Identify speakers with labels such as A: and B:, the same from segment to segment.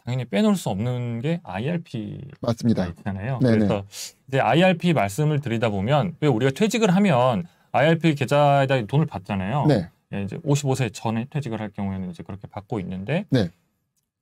A: 당연히 빼놓을 수 없는 게 IRP가
B: 맞습니다.
A: 있잖아요.
B: 네네.
A: 그래서 이제 IRP 말씀을 드리다 보면 왜 우리가 퇴직을 하면 IRP 계좌에다 돈을 받잖아요.
B: 네.
A: 예, 이제 55세 전에 퇴직을 할 경우에는 이제 그렇게 받고 있는데,
B: 네.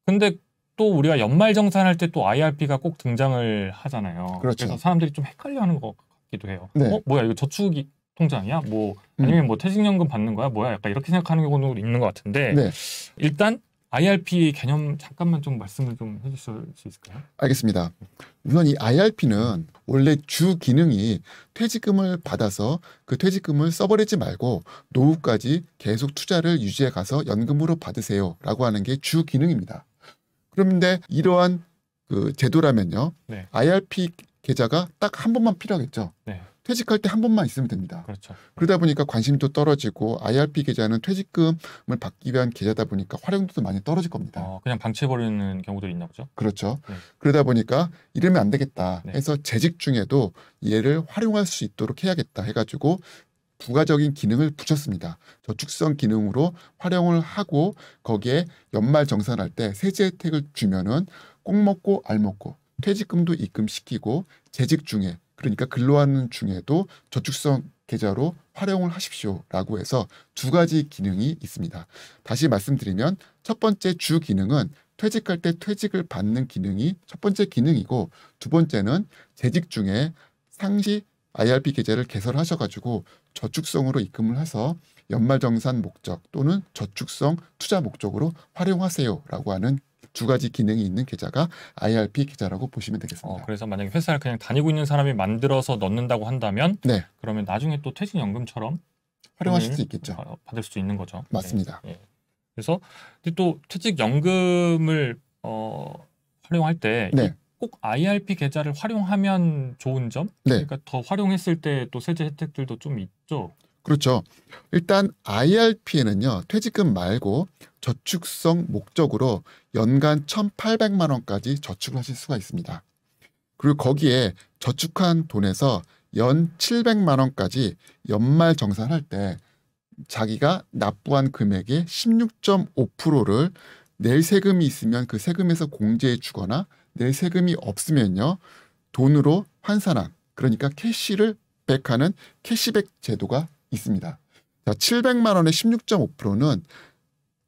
A: 근데 또 우리가 연말 정산할 때 또 IRP가 꼭 등장을 하잖아요.
B: 그렇죠.
A: 그래서 사람들이 좀 헷갈려하는 것 같기도 해요.
B: 네.
A: 뭐야 이거 저축 통장이야? 뭐 아니면 뭐 퇴직연금 받는 거야? 뭐야? 약간 이렇게 생각하는 경우도 있는 것 같은데
B: 네.
A: 일단 IRP 개념 잠깐만 좀 말씀을 좀 해주실 수 있을까요?
B: 알겠습니다. 우선 이 IRP는 원래 주 기능이 퇴직금을 받아서 그 퇴직금을 써버리지 말고 노후까지 계속 투자를 유지해 가서 연금으로 받으세요라고 하는 게 주 기능입니다. 그런데 이러한 그 제도라면요,
A: 네.
B: IRP 계좌가 딱 한 번만 필요하겠죠.
A: 네.
B: 퇴직할 때 한 번만 있으면 됩니다.
A: 그렇죠.
B: 그러다 보니까 관심도 떨어지고 IRP 계좌는 퇴직금을 받기 위한 계좌다 보니까 활용도도 많이 떨어질 겁니다.
A: 그냥 방치해버리는 경우들이 있나 보죠.
B: 그렇죠.
A: 네.
B: 그러다 보니까 이러면 안 되겠다
A: 네.
B: 해서 재직 중에도 얘를 활용할 수 있도록 해야겠다 해가지고 부가적인 기능을 붙였습니다. 저축성 기능으로 활용을 하고 거기에 연말 정산할 때 세제 혜택을 주면은 꼭 먹고 알 먹고 퇴직금도 입금시키고 재직 중에 그러니까 근로하는 중에도 저축성 계좌로 활용을 하십시오라고 해서 두 가지 기능이 있습니다. 다시 말씀드리면 첫 번째 주 기능은 퇴직할 때 퇴직을 받는 기능이 첫 번째 기능이고 두 번째는 재직 중에 상시 IRP 계좌를 개설하셔가지고 저축성으로 입금을 해서 연말정산 목적 또는 저축성 투자 목적으로 활용하세요라고 하는 두 가지 기능이 있는 계좌가 IRP 계좌라고 보시면 되겠습니다.
A: 그래서 만약에 회사를 그냥 다니고 있는 사람이 만들어서 넣는다고 한다면
B: 네.
A: 그러면 나중에 또 퇴직연금처럼
B: 활용하실 수 있겠죠.
A: 받을 수 있는 거죠.
B: 맞습니다.
A: 네. 그래서 또 퇴직연금을 활용할 때
B: 네.
A: 꼭 IRP 계좌를 활용하면 좋은 점?
B: 네.
A: 그러니까 더 활용했을 때 또 세제 혜택들도 좀 있죠.
B: 그렇죠. 일단 IRP에는요. 퇴직금 말고 저축성 목적으로 연간 1,800만 원까지 저축을 하실 수가 있습니다. 그리고 거기에 저축한 돈에서 연 700만 원까지 연말 정산할 때 자기가 납부한 금액의 16.5%를 낼 세금이 있으면 그 세금에서 공제해 주거나 낼 세금이 없으면요. 돈으로 환산한 그러니까 캐시를 백하는 캐시백 제도가 있습니다. 자, 700만 원의 16.5%는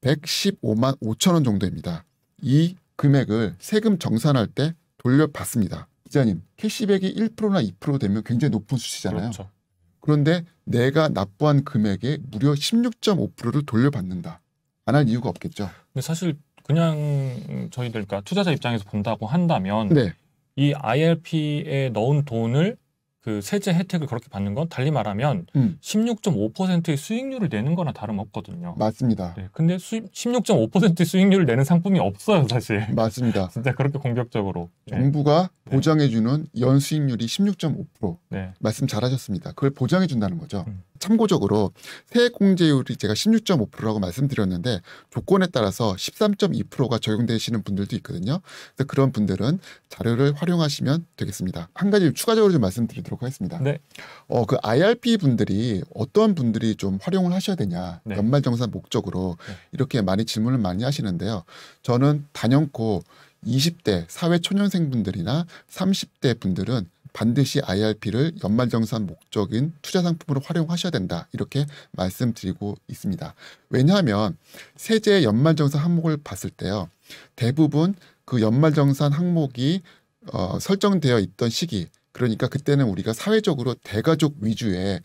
B: 115만 5천 원 정도입니다. 이 금액을 세금 정산할 때 돌려받습니다. 기자님, 캐시백이 1%나 2% 되면 굉장히 높은 수치잖아요.
A: 그렇죠.
B: 그런데 내가 납부한 금액의 무려 16.5%를 돌려받는다. 안 할 이유가 없겠죠.
A: 근데 사실 그냥 저희들 그러니까 투자자 입장에서 본다고 한다면
B: 네.
A: 이 IRP에 넣은 돈을 그 세제 혜택을 그렇게 받는 건 달리 말하면 16.5%의 수익률을 내는 거나 다름없거든요.
B: 맞습니다.
A: 네, 근데 16.5% 수익률을 내는 상품이 없어요, 사실.
B: 맞습니다.
A: 진짜 그렇게 공격적으로.
B: 정부가 보장해주는 연 수익률이 16.5%.
A: 네.
B: 말씀 잘하셨습니다. 그걸 보장해준다는 거죠. 참고적으로 세액공제율이 제가 16.5%라고 말씀드렸는데 조건에 따라서 13.2%가 적용되시는 분들도 있거든요. 그래서 그런 분들은 자료를 활용하시면 되겠습니다. 한 가지 추가적으로 좀 말씀드리도록 하겠습니다.
A: 네.
B: 그 IRP 분들이 어떤 분들이 좀 활용을 하셔야 되냐.
A: 네.
B: 연말정산 목적으로
A: 네.
B: 이렇게 많이 질문을 많이 하시는데요. 저는 단연코 20대 사회초년생분들이나 30대 분들은 반드시 IRP를 연말정산 목적인 투자 상품으로 활용하셔야 된다. 이렇게 말씀드리고 있습니다. 왜냐하면 세제 연말정산 항목을 봤을 때요. 대부분 그 연말정산 항목이 설정되어 있던 시기 그러니까 그때는 우리가 사회적으로 대가족 위주의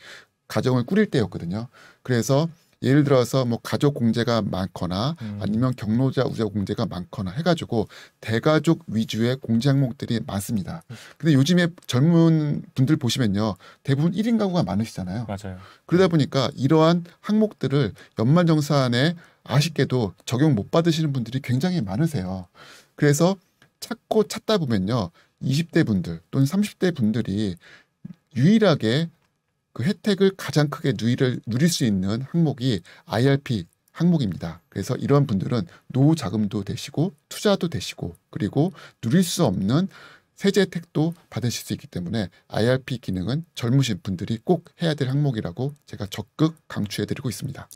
B: 가정을 꾸릴 때였거든요. 그래서 예를 들어서 뭐 가족 공제가 많거나 아니면 경로자 우자 공제가 많거나 해가지고 대가족 위주의 공제 항목들이 많습니다. 근데 요즘에 젊은 분들 보시면요. 대부분 1인 가구가 많으시잖아요.
A: 맞아요.
B: 그러다 보니까 이러한 항목들을 연말정산에 아쉽게도 적용 못 받으시는 분들이 굉장히 많으세요. 그래서 찾다 보면요. 20대 분들 또는 30대 분들이 유일하게 그 혜택을 가장 크게 누릴 수 있는 항목이 IRP 항목입니다. 그래서 이런 분들은 노후 자금도 되시고 투자도 되시고 그리고 누릴 수 없는 세제 혜택도 받으실 수 있기 때문에 IRP 기능은 젊으신 분들이 꼭 해야 될 항목이라고 제가 적극 강추해드리고 있습니다.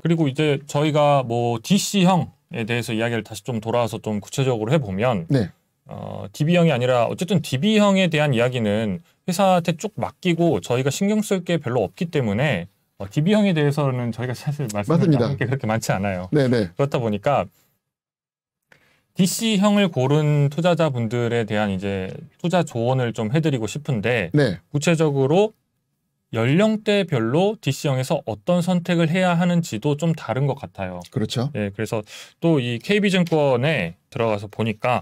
A: 그리고 이제 저희가 뭐 DC형 대해서 이야기를 다시 좀 돌아와서 좀 구체적으로 해보면
B: 네.
A: DB형이 아니라 어쨌든 DB형에 대한 이야기는 회사한테 쭉 맡기고 저희가 신경 쓸 게 별로 없기 때문에 DB형에 대해서는 저희가 사실 말씀드릴 게 그렇게 많지 않아요.
B: 네네.
A: 그렇다 보니까 DC형을 고른 투자자분들에 대한 이제 투자 조언을 좀 해드리고 싶은데
B: 네.
A: 구체적으로 연령대별로 DC형에서 어떤 선택을 해야 하는지도 좀 다른 것 같아요.
B: 그렇죠.
A: 예, 그래서 또 이 KB증권에 들어가서 보니까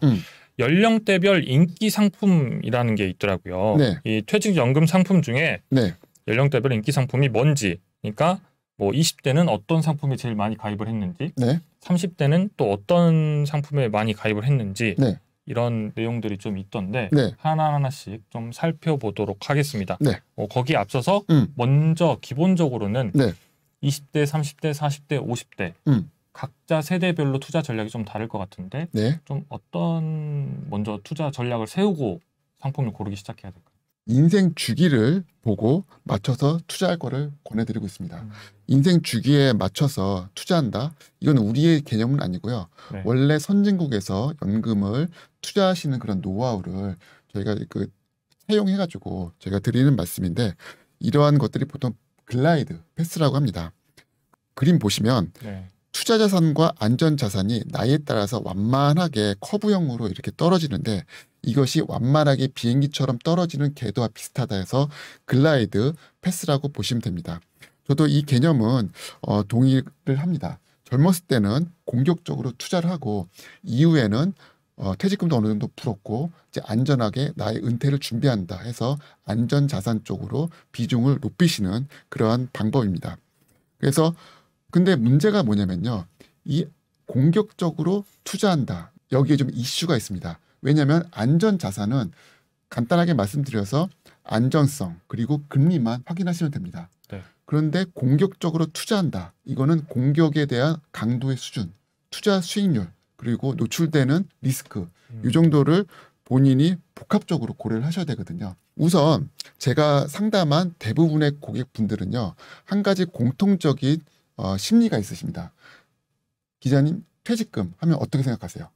A: 연령대별 인기 상품이라는 게 있더라고요.
B: 네.
A: 이 퇴직연금 상품 중에
B: 네.
A: 연령대별 인기 상품이 뭔지, 그러니까 뭐 20대는 어떤 상품에 제일 많이 가입을 했는지,
B: 네.
A: 30대는 또 어떤 상품에 많이 가입을 했는지
B: 네.
A: 이런 내용들이 좀 있던데
B: 네.
A: 하나하나씩 좀 살펴보도록 하겠습니다.
B: 네.
A: 거기에 앞서서 먼저 기본적으로는
B: 네.
A: 20대, 30대, 40대, 50대 각자 세대별로 투자 전략이 좀 다를 것 같은데
B: 네.
A: 좀 어떤 먼저 투자 전략을 세우고 상품을 고르기 시작해야 될까요?
B: 인생 주기를 보고 맞춰서 투자할 거를 권해드리고 있습니다. 인생 주기에 맞춰서 투자한다. 이건 우리의 개념은 아니고요.
A: 네.
B: 원래 선진국에서 연금을 투자하시는 그런 노하우를 저희가 사용해가지고 제가 드리는 말씀인데 이러한 것들이 보통 글라이드 패스라고 합니다. 그림 보시면
A: 네.
B: 투자 자산과 안전 자산이 나이에 따라서 완만하게 커브형으로 이렇게 떨어지는데 이것이 완만하게 비행기처럼 떨어지는 궤도와 비슷하다 해서 글라이드 패스라고 보시면 됩니다. 저도 이 개념은 동의를 합니다. 젊었을 때는 공격적으로 투자를 하고 이후에는 퇴직금도 어느 정도 풀었고 이제 안전하게 나의 은퇴를 준비한다 해서 안전자산 쪽으로 비중을 높이시는 그러한 방법입니다. 그래서 근데 문제가 뭐냐면요. 이 공격적으로 투자한다. 여기에 좀 이슈가 있습니다. 왜냐하면 안전자산은 간단하게 말씀드려서 안전성 그리고 금리만 확인하시면 됩니다.
A: 네.
B: 그런데 공격적으로 투자한다. 이거는 공격에 대한 강도의 수준, 투자 수익률 그리고 노출되는 리스크 이 정도를 본인이 복합적으로 고려를 하셔야 되거든요. 우선 제가 상담한 대부분의 고객분들은요. 한 가지 공통적인 심리가 있으십니다. 기자님 퇴직금 하면 어떻게 생각하세요?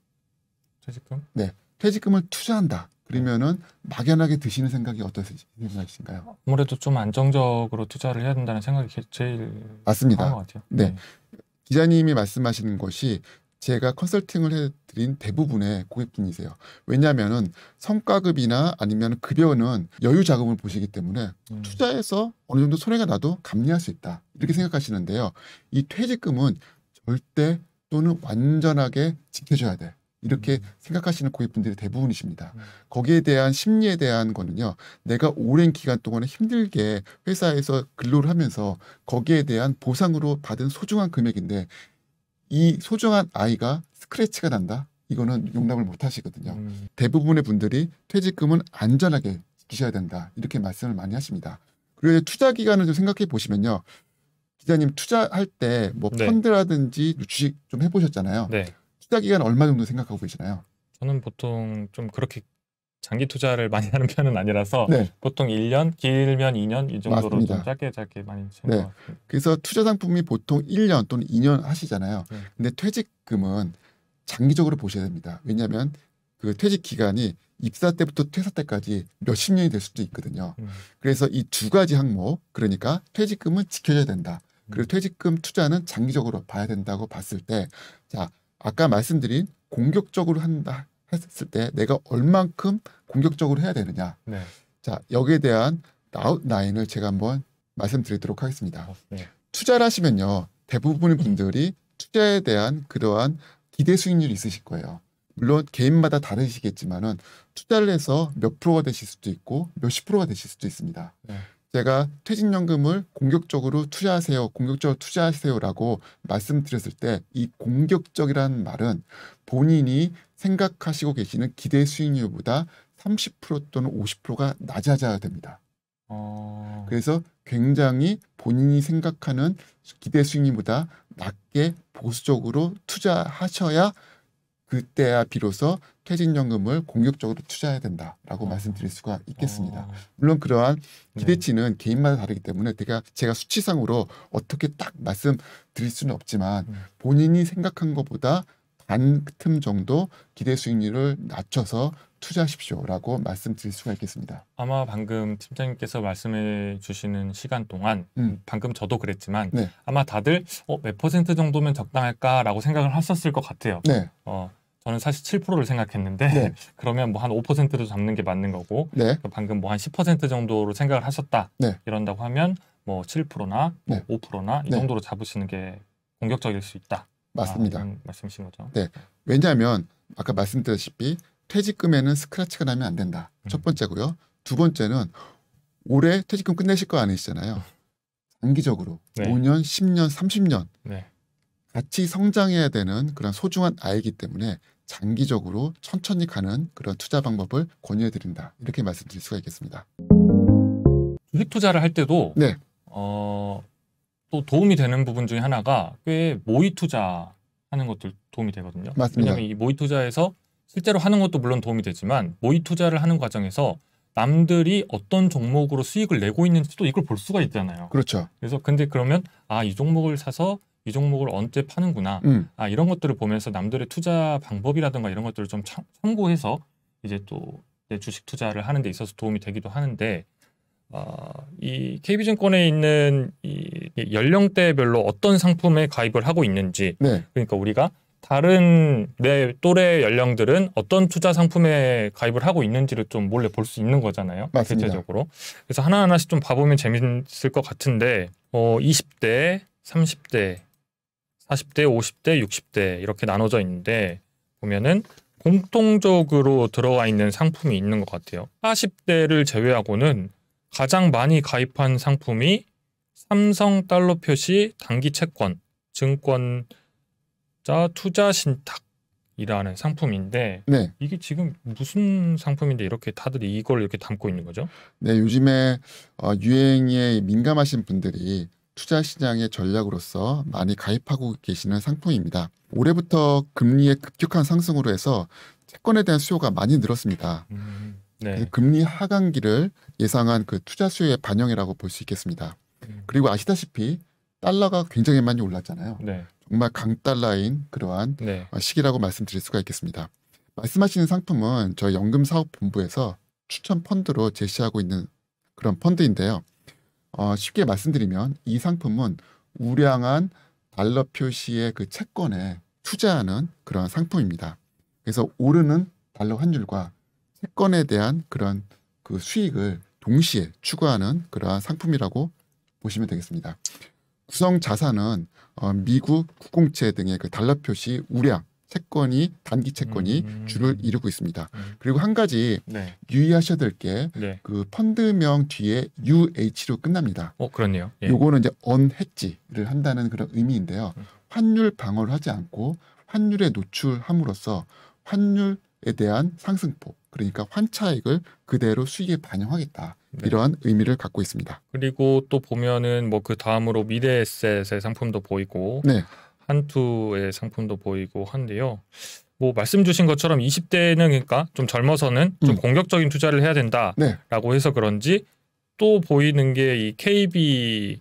A: 퇴직금?
B: 네. 퇴직금을 투자한다. 그러면은 막연하게 드시는 생각이 어떠신가요?
A: 아무래도 좀 안정적으로 투자를 해야 된다는 생각이 제일
B: 맞습니다.
A: 것 같아요.
B: 네. 기자님이 말씀하시는 것이 제가 컨설팅을 해드린 대부분의 고객분이세요. 왜냐하면은 성과급이나 아니면 급여는 여유 자금을 보시기 때문에 투자해서 어느 정도 손해가 나도 감내할 수 있다. 이렇게 생각하시는데요. 이 퇴직금은 절대 또는 완전하게 지켜줘야 돼. 이렇게 생각하시는 고객분들이 대부분이십니다. 거기에 대한 심리에 대한 거는요. 내가 오랜 기간 동안에 힘들게 회사에서 근로를 하면서 거기에 대한 보상으로 받은 소중한 금액인데 이 소중한 아이가 스크래치가 난다? 이거는 용납을 못 하시거든요. 대부분의 분들이 퇴직금은 안전하게 지키셔야 된다. 이렇게 말씀을 많이 하십니다. 그리고 투자 기간을 좀 생각해 보시면요. 기자님 투자할 때 뭐
A: 네.
B: 펀드라든지 주식 좀 해보셨잖아요.
A: 네.
B: 투자 기간 얼마 정도 생각하고 계시나요?
A: 저는 보통 좀 그렇게 장기 투자를 많이 하는 편은 아니라서
B: 네.
A: 보통 1년, 길면 2년 이 정도로
B: 맞습니다.
A: 좀 짧게 많이 쓰는
B: 네.
A: 것 같습니다.
B: 그래서 투자 상품이 보통 1년 또는 2년 하시잖아요.
A: 네.
B: 근데 퇴직금은 장기적으로 보셔야 됩니다. 왜냐하면 그 퇴직 기간이 입사 때부터 퇴사 때까지 몇십 년이 될 수도 있거든요. 그래서 이 두 가지 항목, 그러니까 퇴직금은 지켜줘야 된다. 그리고 퇴직금 투자는 장기적으로 봐야 된다고 봤을 때, 자, 아까 말씀드린 공격적으로 한다 했을 때 내가 얼만큼 공격적으로 해야 되느냐.
A: 네.
B: 자, 여기에 대한 아웃라인을 제가 한번 말씀드리도록 하겠습니다.
A: 네.
B: 투자를 하시면요. 대부분의 분들이 투자에 대한 그러한 기대 수익률이 있으실 거예요. 물론 개인마다 다르시겠지만은 투자를 해서 몇 프로가 되실 수도 있고 몇십 프로가 되실 수도 있습니다.
A: 네.
B: 제가 퇴직연금을 공격적으로 투자하세요라고 말씀드렸을 때 이 공격적이라는 말은 본인이 생각하시고 계시는 기대 수익률보다 30% 또는 50%가 낮아져야 됩니다. 그래서 굉장히 본인이 생각하는 기대 수익률보다 낮게 보수적으로 투자하셔야 그때야 비로소 퇴직연금을 공격적으로 투자해야 된다라고 말씀드릴 수가 있겠습니다. 물론 그러한 기대치는 개인마다 다르기 때문에 제가 수치상으로 어떻게 딱 말씀드릴 수는 없지만 본인이 생각한 것보다 반 틈 정도 기대 수익률을 낮춰서 투자하십시오라고 말씀드릴 수가 있겠습니다.
A: 아마 방금 팀장님께서 말씀해 주시는 시간 동안 방금 저도 그랬지만
B: 네.
A: 아마 다들 몇 퍼센트 정도면 적당할까라고 생각을 하셨을 것 같아요.
B: 네.
A: 저는 사실 7%를 생각했는데
B: 네.
A: 그러면 뭐 한 5%로 잡는 게 맞는 거고
B: 네.
A: 방금 뭐 한 10% 정도로 생각을 하셨다.
B: 네.
A: 이런다고 하면 뭐 7%나
B: 네.
A: 5%나 이
B: 네.
A: 정도로 잡으시는 게 공격적일 수 있다.
B: 맞습니다.
A: 이런 말씀이신 거죠.
B: 네. 왜냐하면 아까 말씀드렸다시피 퇴직금에는 스크래치가 나면 안 된다. 첫 번째고요. 두 번째는 올해 퇴직금 끝내실 거 아니시잖아요. 장기적으로
A: 네.
B: 5년, 10년, 30년
A: 네.
B: 같이 성장해야 되는 그런 소중한 아이기 때문에 장기적으로 천천히 가는 그런 투자 방법을 권유해 드린다. 이렇게 말씀드릴 수가 있겠습니다.
A: 주식 투자를 할 때도
B: 네.
A: 또 도움이 되는 부분 중에 하나가 꽤 모의 투자하는 것들 도움이 되거든요.
B: 맞습니다.
A: 왜냐하면 이 모의 투자에서 실제로 하는 것도 물론 도움이 되지만 모의 투자를 하는 과정에서 남들이 어떤 종목으로 수익을 내고 있는지도 이걸 볼 수가 있잖아요.
B: 그렇죠.
A: 그래서 근데 그러면 이 종목을 사서 이 종목을 언제 파는구나. 이런 것들을 보면서 남들의 투자 방법이라든가 이런 것들을 좀 참고해서 이제 또 내 주식 투자를 하는 데 있어서 도움이 되기도 하는데 이 KB증권에 있는 이 연령대별로 어떤 상품에 가입을 하고 있는지
B: 네.
A: 그러니까 우리가 다른 내 또래 연령들은 어떤 투자 상품에 가입을 하고 있는지를 좀 몰래 볼 수 있는 거잖아요.
B: 맞습니다.
A: 대체적으로. 그래서 하나하나씩 좀 봐보면 재밌을 것 같은데 20대, 30대, 40대, 50대, 60대 이렇게 나눠져 있는데 보면은 공통적으로 들어가 있는 상품이 있는 것 같아요. 40대를 제외하고는 가장 많이 가입한 상품이 삼성 달러 표시 단기 채권, 증권자 투자 신탁이라는 상품인데
B: 네.
A: 이게 지금 무슨 상품인데 이렇게 다들 이걸 이렇게 담고 있는 거죠?
B: 네, 요즘에 유행에 민감하신 분들이 투자 시장의 전략으로서 많이 가입하고 계시는 상품입니다. 올해부터 금리의 급격한 상승으로 해서 채권에 대한 수요가 많이 늘었습니다.
A: 네.
B: 금리 하강기를 예상한 그 투자 수요의 반영이라고 볼 수 있겠습니다. 그리고 아시다시피 달러가 굉장히 많이 올랐잖아요.
A: 네.
B: 정말 강달러인 그러한
A: 네.
B: 시기라고 말씀드릴 수가 있겠습니다. 말씀하시는 상품은 저희 연금사업본부에서 추천 펀드로 제시하고 있는 그런 펀드인데요. 쉽게 말씀드리면 이 상품은 우량한 달러 표시의 그 채권에 투자하는 그런 상품입니다. 그래서 오르는 달러 환율과 채권에 대한 그런 그 수익을 동시에 추구하는 그러한 상품이라고 보시면 되겠습니다. 구성 자산은 미국 국공채 등의 그 달러 표시 우량 채권이 단기 채권이 주를 이루고 있습니다. 그리고 한 가지
A: 네.
B: 유의하셔야 될 게
A: 네.
B: 그 펀드명 뒤에 UH로 끝납니다.
A: 그렇네요. 예.
B: 요거는 이제 언헤지를 한다는 그런 의미인데요. 환율 방어를 하지 않고 환율에 노출함으로써 환율에 대한 상승폭, 그러니까 환차익을 그대로 수익에 반영하겠다.
A: 네.
B: 이러한 의미를 갖고 있습니다.
A: 그리고 또 보면은 뭐 그 다음으로 미래에셋의 상품도 보이고
B: 네.
A: 한투의 상품도 보이고 한데요. 뭐 말씀 주신 것처럼 20대는 그러니까 좀 젊어서는 좀 공격적인 투자를 해야 된다라고
B: 네.
A: 해서 그런지 또 보이는 게 이 KB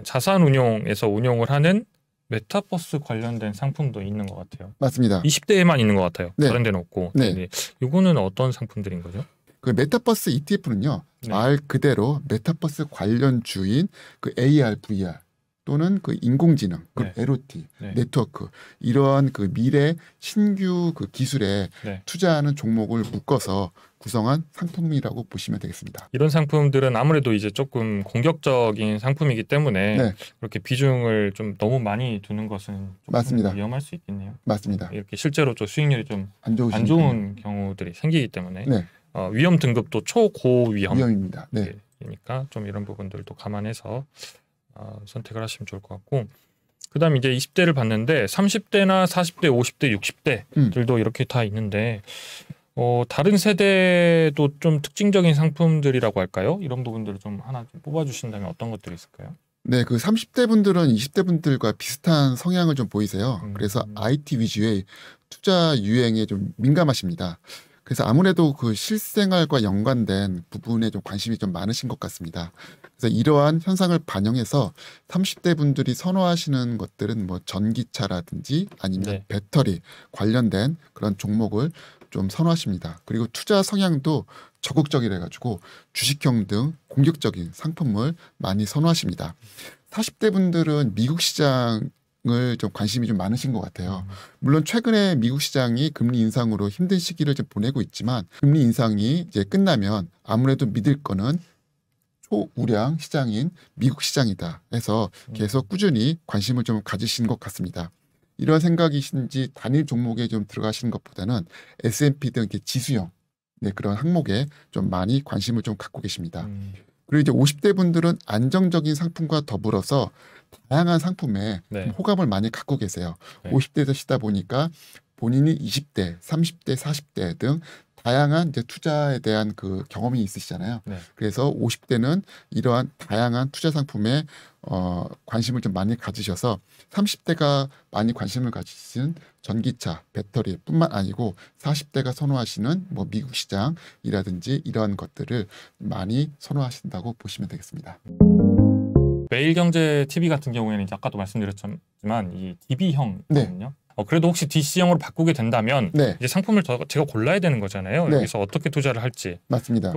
A: 자산운용에서 운용을 하는 메타버스 관련된 상품도 있는 것 같아요.
B: 맞습니다.
A: 20대에만 있는 것 같아요.
B: 네.
A: 다른 데는 없고.
B: 네.
A: 이거는 어떤 상품들인 거죠?
B: 그 메타버스 ETF는요.
A: 네.
B: 말 그대로 메타버스 관련주인 그 AR, VR 또는 그 인공지능, 그
A: 네.
B: LOT,
A: 네.
B: 네트워크 이러한 그 미래 신규 그 기술에
A: 네.
B: 투자하는 종목을 묶어서 구성한 상품이라고 보시면 되겠습니다.
A: 이런 상품들은 아무래도 이제 조금 공격적인 상품이기 때문에
B: 네.
A: 그렇게 비중을 좀 너무 많이 두는 것은 좀
B: 맞습니다.
A: 위험할 수 있겠네요.
B: 맞습니다.
A: 이렇게 실제로 좀 수익률이 좀
B: 안
A: 안 좋은 경우들이 생기기 때문에
B: 네.
A: 위험 등급도 초고위험
B: 위험입니다. 네.
A: 이니까 좀 이런 부분들도 감안해서 선택을 하시면 좋을 것 같고, 그다음 이제 20대를 봤는데 30대나 40대, 50대, 60대들도 이렇게 다 있는데 다른 세대도 좀 특징적인 상품들이라고 할까요? 이런 부분들을 좀 하나 좀 뽑아주신다면 어떤 것들이 있을까요?
B: 네, 그 30대 분들은 20대 분들과 비슷한 성향을 좀 보이세요. 그래서 IT 위주의 투자 유행에 좀 민감하십니다. 그래서 아무래도 그 실생활과 연관된 부분에 좀 관심이 좀 많으신 것 같습니다. 그래서 이러한 현상을 반영해서 30대 분들이 선호하시는 것들은 뭐 전기차라든지 아니면
A: 네.
B: 배터리 관련된 그런 종목을 좀 선호하십니다. 그리고 투자 성향도 적극적이라 가지고 주식형 등 공격적인 상품을 많이 선호하십니다. 40대 분들은 미국 시장을 좀 관심이 좀 많으신 것 같아요. 물론 최근에 미국 시장이 금리 인상으로 힘든 시기를 좀 보내고 있지만 금리 인상이 이제 끝나면 아무래도 믿을 거는 초우량 시장인 미국 시장이다 해서 계속 꾸준히 관심을 좀 가지시는 것 같습니다. 이런 생각이신지 단일 종목에 좀 들어가시는 것보다는 S&P 등 이렇게 지수형 그런 항목에 좀 많이 관심을 좀 갖고 계십니다. 그리고 이제 50대 분들은 안정적인 상품과 더불어서 다양한 상품에
A: 네.
B: 호감을 많이 갖고 계세요.
A: 네.
B: 50대 되시다 보니까 본인이 20대, 30대, 40대 등 다양한 이제 투자에 대한 그 경험이 있으시잖아요.
A: 네.
B: 그래서 50대는 이러한 다양한 투자 상품에 관심을 좀 많이 가지셔서 30대가 많이 관심을 가지시는 전기차, 배터리뿐만 아니고 40대가 선호하시는 뭐 미국 시장이라든지 이러한 것들을 많이 선호하신다고 보시면 되겠습니다.
A: 매일경제 TV 같은 경우에는 이제 아까도 말씀드렸지만 이 DB형이거든요. 그래도 혹시 DC형으로 바꾸게 된다면
B: 네.
A: 이제 상품을 제가 골라야 되는 거잖아요.
B: 네.
A: 여기서 어떻게 투자를 할지.
B: 맞습니다.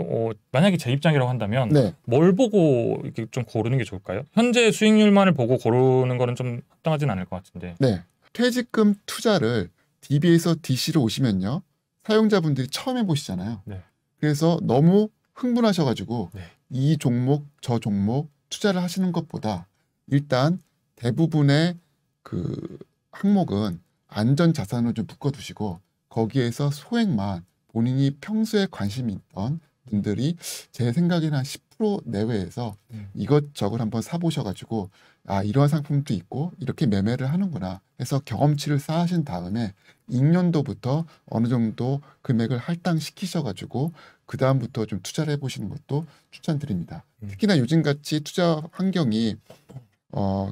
A: 만약에 제 입장이라고 한다면
B: 네.
A: 뭘 보고 이렇게 좀 고르는 게 좋을까요? 현재 수익률만을 보고 고르는 거는 좀 합당하진 않을 것 같은데.
B: 네. 퇴직금 투자를 DB에서 DC로 오시면요. 사용자분들이 처음 해보시잖아요.
A: 네.
B: 그래서 너무 흥분하셔가지고
A: 네.
B: 이 종목, 저 종목 투자를 하시는 것보다 일단 대부분의 그 항목은 안전 자산을 좀 묶어두시고 거기에서 소액만 본인이 평소에 관심이 있던 분들이 제 생각에는 한 10% 내외에서 이것저것 한번 사보셔가지고 아 이러한 상품도 있고 이렇게 매매를 하는구나 해서 경험치를 쌓으신 다음에 익년도부터 어느 정도 금액을 할당시키셔가지고 그 다음부터 좀 투자를 해보시는 것도 추천드립니다. 특히나 요즘같이 투자 환경이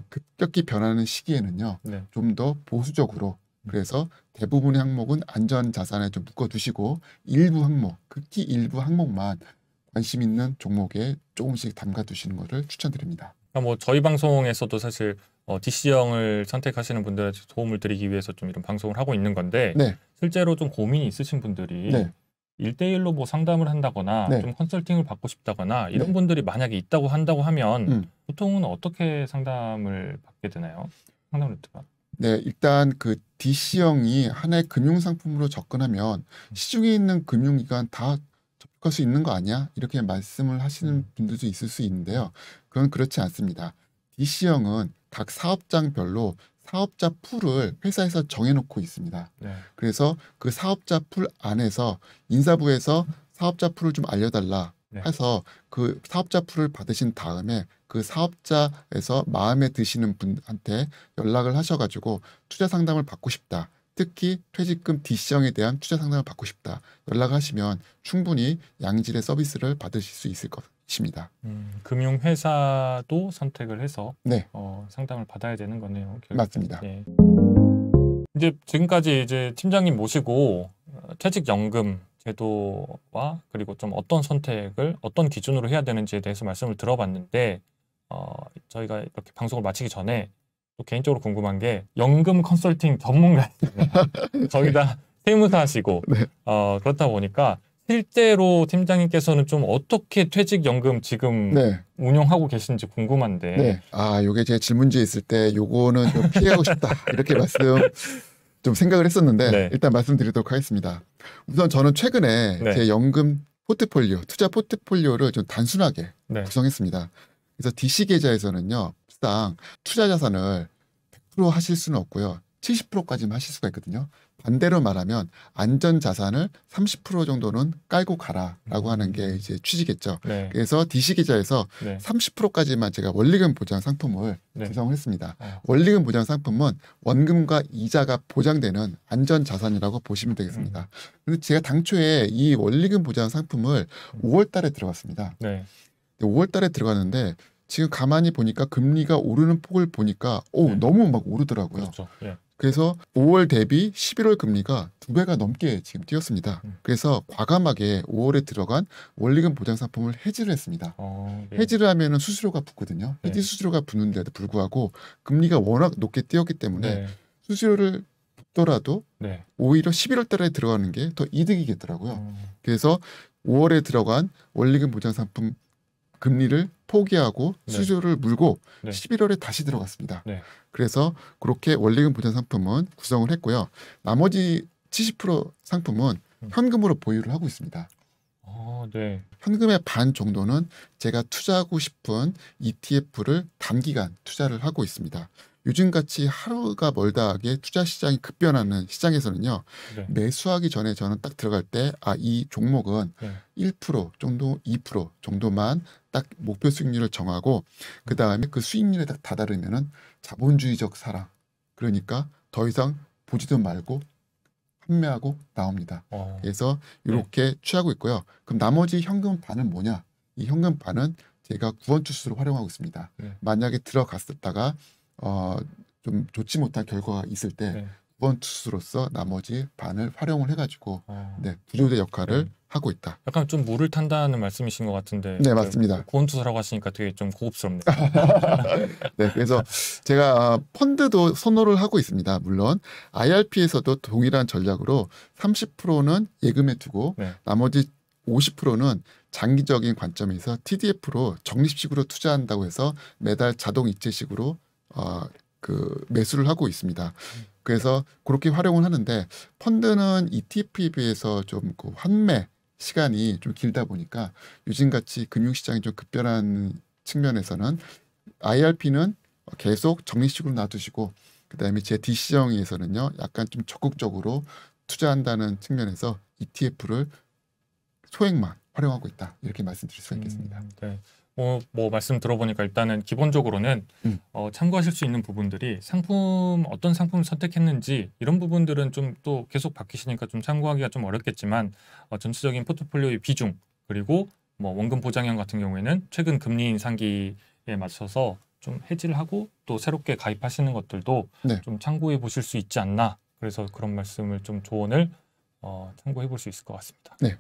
B: 급격히 변하는 시기에는요.
A: 네.
B: 좀 더 보수적으로 그래서 대부분의 항목은 안전 자산에 좀 묶어두시고 일부 항목, 극히 일부 항목만 관심 있는 종목에 조금씩 담가두시는 것을 추천드립니다.
A: 그러니까 뭐 저희 방송에서도 사실 DC형을 선택하시는 분들한테 도움을 드리기 위해서 좀 이런 방송을 하고 있는 건데
B: 네.
A: 실제로 좀 고민이 있으신 분들이
B: 네.
A: 1대1로 뭐 상담을 한다거나
B: 네.
A: 좀 컨설팅을 받고 싶다거나 이런
B: 네.
A: 분들이 만약에 있다고 한다고 하면 보통은 어떻게 상담을 받게 되나요? 상담 루트가?
B: 네, 일단 그 DC형이 하나의 금융상품으로 접근하면 시중에 있는 금융기관 다 접근할 수 있는 거 아니야? 이렇게 말씀을 하시는 분들도 있을 수 있는데요. 그건 그렇지 않습니다. DC형은 각 사업장별로 사업자 풀을 회사에서 정해놓고 있습니다.
A: 네.
B: 그래서 그 사업자 풀 안에서 인사부에서 사업자 풀을 좀 알려달라
A: 네.
B: 해서 그 사업자 풀을 받으신 다음에 그 사업자에서 마음에 드시는 분한테 연락을 하셔가지고 투자 상담을 받고 싶다. 특히 퇴직금 DC형에 대한 투자 상담을 받고 싶다. 연락하시면 충분히 양질의 서비스를 받으실 수 있을 것입니다.
A: 금융회사도 선택을 해서
B: 네.
A: 상담을 받아야 되는 거네요. 결국엔.
B: 맞습니다.
A: 예. 이제 지금까지 이제 팀장님 모시고 퇴직연금 제도와 그리고 좀 어떤 선택을 어떤 기준으로 해야 되는지에 대해서 말씀을 들어봤는데 저희가 이렇게 방송을 마치기 전에 또 개인적으로 궁금한 게 연금 컨설팅 전문가입니다. 거의 다 세무사 하시고
B: 네.
A: 그렇다 보니까 실제로 팀장님께서는 좀 어떻게 퇴직연금 지금
B: 네.
A: 운영하고 계신지 궁금한데.
B: 네. 요게 제 질문지에 있을 때 요거는 좀 피하고 싶다. 이렇게 말씀 좀 생각을 했었는데
A: 네.
B: 일단 말씀드리도록 하겠습니다. 우선 저는 최근에
A: 네.
B: 제 연금 포트폴리오, 투자 포트폴리오를 좀 단순하게
A: 네.
B: 구성했습니다. 그래서 DC 계좌에서는요, 실상 투자 자산을 100% 하실 수는 없고요. 70%까지만 하실 수가 있거든요. 반대로 말하면 안전 자산을 30% 정도는 깔고 가라라고 하는 게 이제 취지겠죠.
A: 네.
B: 그래서 DC 계좌에서
A: 네.
B: 30%까지만 제가 원리금 보장 상품을
A: 네.
B: 구성을 했습니다. 원리금 보장 상품은 원금과 이자가 보장되는 안전 자산이라고 보시면 되겠습니다. 근데 제가 당초에 이 원리금 보장 상품을 5월 달에 들어갔습니다.
A: 네.
B: 5월 달에 들어갔는데 지금 가만히 보니까 금리가 오르는 폭을 보니까
A: 네.
B: 너무 막 오르더라고요.
A: 그렇죠. 예.
B: 그래서 5월 대비 11월 금리가 2배가 넘게 지금 뛰었습니다. 그래서 과감하게 5월에 들어간 원리금 보장 상품을 해지를 했습니다.
A: 네.
B: 해지를 하면은 수수료가 붙거든요. 해지 수수료가 붙는데도 불구하고 금리가 워낙 높게 뛰었기 때문에
A: 네.
B: 수수료를 붙더라도
A: 네.
B: 오히려 11월 달에 들어가는 게 더 이득이겠더라고요. 그래서 5월에 들어간 원리금 보장 상품 금리를 포기하고
A: 네.
B: 수수료를 물고
A: 네.
B: 11월에 다시 들어갔습니다.
A: 네.
B: 그래서 그렇게 원리금 보장 상품은 구성을 했고요. 나머지 70% 상품은 현금으로 보유를 하고 있습니다.
A: 네.
B: 현금의 반 정도는 제가 투자하고 싶은 ETF를 단기간 투자를 하고 있습니다. 요즘같이 하루가 멀다 하게 투자 시장이 급변하는 시장에서는요.
A: 네.
B: 매수하기 전에 저는 딱 들어갈 때 이 종목은
A: 네.
B: 1% 정도, 2% 정도만 딱 목표 수익률을 정하고 그 다음에 그 수익률에 딱 다다르면은 자본주의적 사랑. 그러니까 더 이상 보지도 말고 판매하고 나옵니다. 그래서 이렇게 취하고 있고요. 그럼 나머지 현금 반은 뭐냐? 이 현금 반은 제가 구원투수로 활용하고 있습니다.
A: 네.
B: 만약에 들어갔었다가 좀 좋지 못한 결과가 있을 때
A: 네.
B: 구원투수로서 나머지 반을 활용을 해가지고 네, 구조대 역할을
A: 네.
B: 하고 있다.
A: 약간 좀 물을 탄다는 말씀이신 것 같은데.
B: 네, 맞습니다.
A: 구원투수라고 하시니까 되게 좀 고급스럽네요.
B: 네, 그래서 제가 펀드도 선호를 하고 있습니다. 물론 IRP에서도 동일한 전략으로 30%는 예금에 두고
A: 네.
B: 나머지 50%는 장기적인 관점에서 TDF로 적립식으로 투자한다고 해서 매달 자동 이체식으로 그 매수를 하고 있습니다. 그래서 그렇게 활용을 하는데 펀드는 ETF에 비해서 좀 그 환매 시간이 좀 길다 보니까 요즘같이 금융시장이 좀 급변한 측면에서는 IRP는 계속 적립식으로 놔두시고 그다음에 제 DC정에서는요 약간 좀 적극적으로 투자한다는 측면에서 ETF를 소액만 활용하고 있다 이렇게 말씀드릴 수가 있겠습니다.
A: 네. 뭐 말씀 들어보니까 일단은 기본적으로는 참고하실 수 있는 부분들이 어떤 상품을 선택했는지 이런 부분들은 좀 또 계속 바뀌시니까 좀 참고하기가 좀 어렵겠지만 전체적인 포트폴리오의 비중 그리고 뭐 원금 보장형 같은 경우에는 최근 금리 인상기에 맞춰서 좀 해지를 하고 또 새롭게 가입하시는 것들도
B: 네.
A: 좀 참고해 보실 수 있지 않나 그래서 그런 말씀을 좀 조언을 참고해 볼 수 있을 것 같습니다.
B: 네.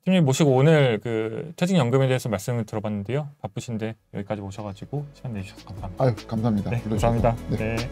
A: 팀장님 모시고 오늘 그 퇴직연금에 대해서 말씀을 들어봤는데요. 바쁘신데 여기까지 오셔가지고 시간 내주셔서 감사합니다.
B: 아유, 감사합니다.
A: 네, 감사합니다.
B: 네.
A: 네.